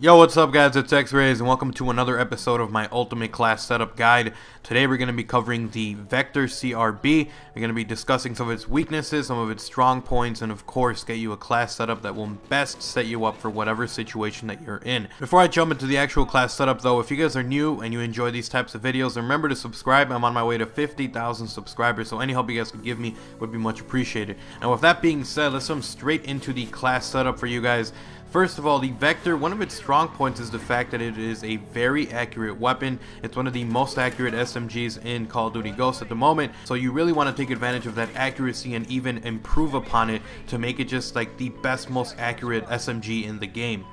Yo, what's up guys, it's X-Rays and welcome to another episode of my Ultimate Class Setup Guide. Today we're going to be covering the Vector CRB. We're going to be discussing some of its weaknesses, some of its strong points, and of course get you a class setup that will best set you up for whatever situation that you're in. Before I jump into the actual class setup though, if you guys are new and you enjoy these types of videos, remember to subscribe. I'm on my way to 50,000 subscribers, so any help you guys could give me would be much appreciated. And with that being said, let's jump straight into the class setup for you guys. First of all, the Vector, one of its strong points is the fact that it is a very accurate weapon. It's one of the most accurate SMGs in Call of Duty Ghosts at the moment, so you really want to take advantage of that accuracy and even improve upon it to make it just like the best, most accurate SMG in the game.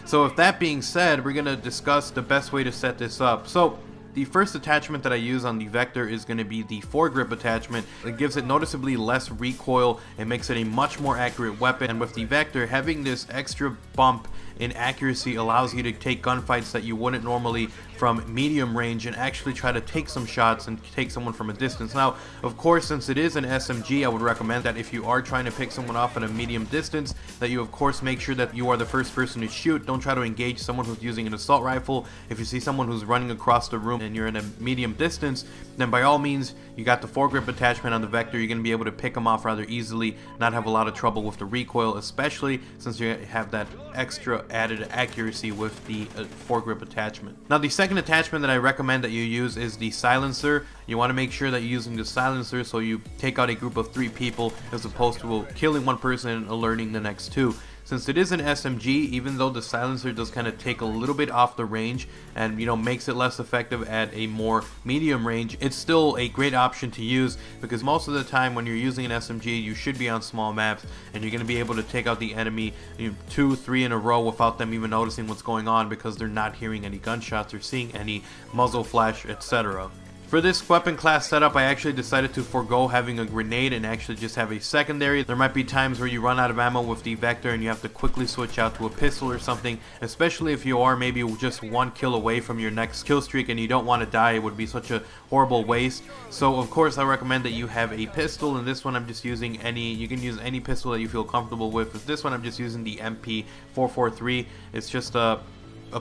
So with that being said, we're going to discuss the best way to set this up. So the first attachment that I use on the Vector is going to be the foregrip attachment. It gives it noticeably less recoil and makes it a much more accurate weapon. And with the Vector, having this extra bump in accuracy allows you to take gunfights that you wouldn't normally from medium range and actually try to take some shots and take someone from a distance. Now, of course, since it is an SMG, I would recommend that if you are trying to pick someone off at a medium distance, that you of course make sure that you are the first person to shoot. Don't try to engage someone who's using an assault rifle. If you see someone who's running across the room and you're in a medium distance, then by all means, you got the foregrip attachment on the Vector. You're going to be able to pick them off rather easily, not have a lot of trouble with the recoil, especially since you have that extra added accuracy with the foregrip attachment. Now, the second attachment that I recommend that you use is the silencer. You want to make sure that you're using the silencer so you take out a group of 3 people as opposed to killing one person and alerting the next 2. Since it is an SMG, even though the silencer does kind of take a little bit off the range and makes it less effective at a more medium range, it's still a great option to use because most of the time when you're using an SMG, you should be on small maps and you're going to be able to take out the enemy 2, 3 in a row without them even noticing what's going on because they're not hearing any gunshots or seeing any muzzle flash, etc. For this weapon class setup, I actually decided to forego having a grenade and actually just have a secondary. There might be times where you run out of ammo with the Vector and you have to quickly switch out to a pistol or something, especially if you are maybe just 1 kill away from your next kill streak and you don't want to die. It would be such a horrible waste. So of course I recommend that you have a pistol, and this one I'm just using you can use any pistol that you feel comfortable with. With this one I'm just using the MP443. It's just a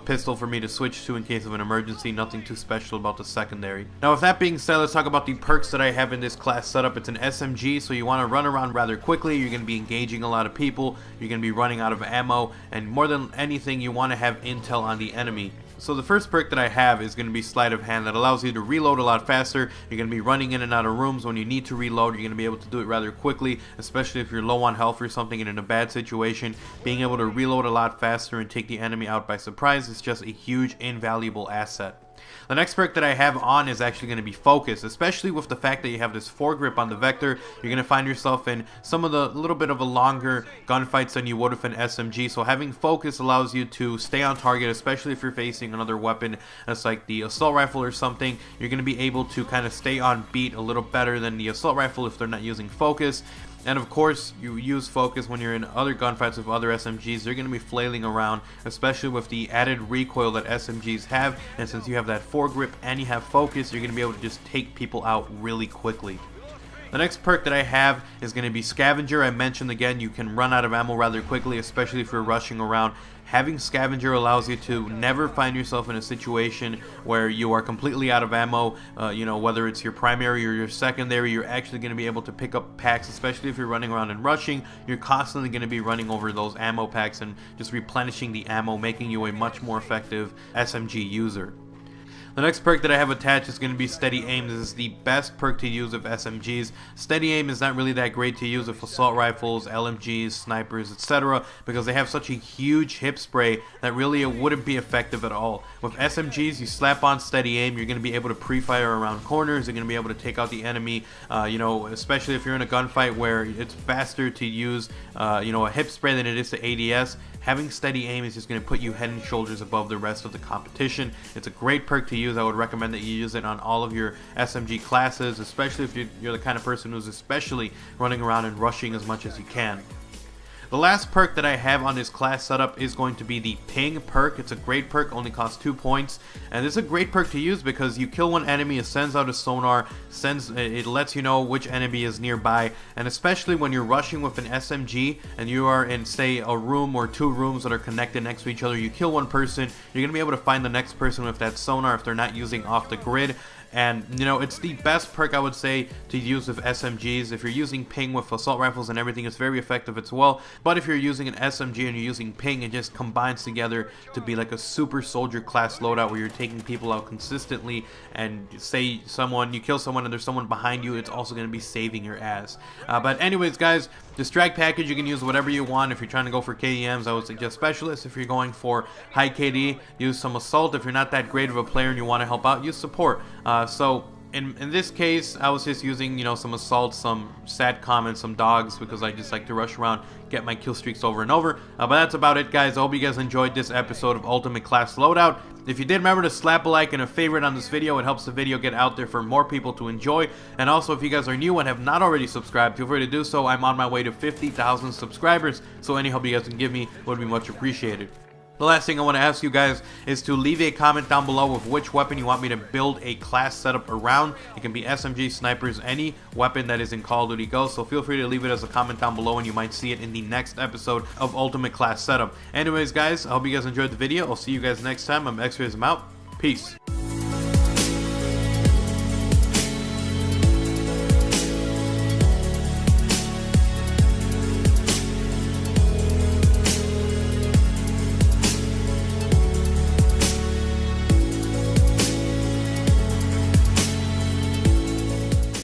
pistol for me to switch to in case of an emergency. Nothing too special about the secondary. Now with that being said, let's talk about the perks that I have in this class setup. It's an SMG, so you want to run around rather quickly. You're going to be engaging a lot of people. You're going to be running out of ammo, and more than anything you want to have intel on the enemy. So the first perk that I have is going to be Sleight of Hand. That allows you to reload a lot faster. You're going to be running in and out of rooms. When you need to reload, you're going to be able to do it rather quickly, especially if you're low on health or something and in a bad situation. Being able to reload a lot faster and take the enemy out by surprise is just a huge, invaluable asset. The next perk that I have on is actually going to be Focus, especially with the fact that you have this foregrip on the Vector. You're going to find yourself in some of the little bit of a longer gunfights than you would with an SMG, so having Focus allows you to stay on target, especially if you're facing another weapon that's like the assault rifle or something. You're going to be able to kind of stay on beat a little better than the assault rifle if they're not using Focus. And of course, you use Focus when you're in other gunfights with other SMGs. They're going to be flailing around, especially with the added recoil that SMGs have. And since you have that foregrip and you have Focus, you're going to be able to just take people out really quickly. The next perk that I have is going to be Scavenger. I mentioned again, you can run out of ammo rather quickly, especially if you're rushing around. Having Scavenger allows you to never find yourself in a situation where you are completely out of ammo. Whether it's your primary or your secondary, you're actually going to be able to pick up packs, especially if you're running around and rushing. You're constantly going to be running over those ammo packs and just replenishing the ammo, making you a much more effective SMG user. The next perk that I have attached is going to be Steady Aim. This is the best perk to use with SMGs. Steady Aim is not really that great to use with assault rifles, LMGs, snipers, etc. because they have such a huge hip spray that really it wouldn't be effective at all. With SMGs, you slap on Steady Aim, you're going to be able to pre-fire around corners, you're going to be able to take out the enemy, especially if you're in a gunfight where it's faster to use a hip spray than it is to ADS. Having Steady Aim is just going to put you head and shoulders above the rest of the competition. It's a great perk to use. I would recommend that you use it on all of your SMG classes, especially if you're the kind of person who's especially running around and rushing as much as you can. The last perk that I have on this class setup is going to be the ping perk. It's a great perk, only costs 2 points, and this is a great perk to use because you kill one enemy, it sends out a sonar, it lets you know which enemy is nearby, and especially when you're rushing with an SMG and you are in, say, a room or 2 rooms that are connected next to each other, you kill one person, you're gonna be able to find the next person with that sonar if they're not using off the grid. And you know, it's the best perk I would say to use with SMGs. If you're using ping with assault rifles and everything, it's very effective as well. But if you're using an SMG and you're using ping, it just combines together to be like a super soldier class loadout where you're taking people out consistently, and say you kill someone and there's someone behind you, it's also going to be saving your ass. But anyways guys, the strike package, you can use whatever you want. If you're trying to go for KDMs, I would suggest specialists. If you're going for high KD, use some assault. If you're not that great of a player and you want to help out, use support. So in this case, I was just using, you know, some assault, some SATCOM, and some dogs because I just like to rush around, get my kill streaks over and over. But that's about it, guys. I hope you guys enjoyed this episode of Ultimate Class Loadout. If you did, remember to slap a like and a favorite on this video. It helps the video get out there for more people to enjoy. And also, if you guys are new and have not already subscribed, feel free to do so. I'm on my way to 50,000 subscribers, so any help you guys can give me would be much appreciated. The last thing I want to ask you guys is to leave a comment down below with which weapon you want me to build a class setup around. It can be SMG, snipers, any weapon that is in Call of Duty Go. So feel free to leave it as a comment down below and you might see it in the next episode of Ultimate Class Setup. Anyways guys, I hope you guys enjoyed the video. I'll see you guys next time. I'm X-Rays, I'm out. Peace.